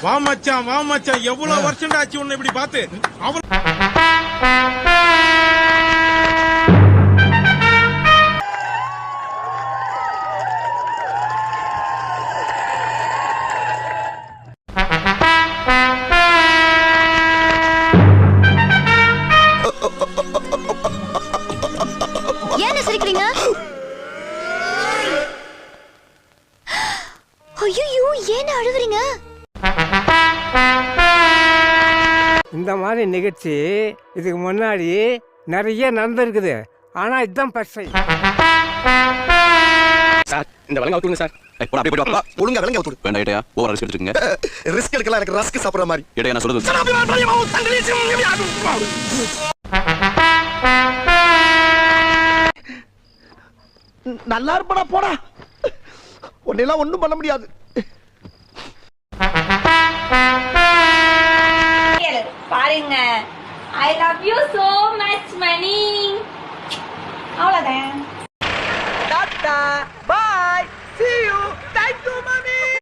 வா மச்சான் எவ்வளவு வருஷம் ஆச்சு உன்னை இப்படி பார்த்து. ஏன் சிரிக்கிறீங்க? ஐயோ ஏன் அழுகுறீங்க? இந்த மாதிரி நிகழ்ச்சி இதுக்கு முன்னாடி நிறைய நடந்திருக்குது. ஆனா இதுதான் ஃபர்ஸ்ட் டைம். சார் இந்த வலங்க அவுத்துங்க சார். போடா அப்படியே போடு. ஒழுங்கா வலங்க அவுத்து. வேண்டாம் ஏடையா ஓவர் ரிஸ்க் எடுத்துக்கங்க. ரிஸ்க் எடுக்கலாம் எனக்கு ரஸ்க் சாப்பிடுற மாதிரி. ஏடையா நான் சொல்றது. நல்லா இருப்படா போடா. உன்னெல்லாம் ஒண்ணும் பண்ண முடியாது. பாருங்க I love you so much மணி. அவ்வளவுதான். Tata bye see you thank you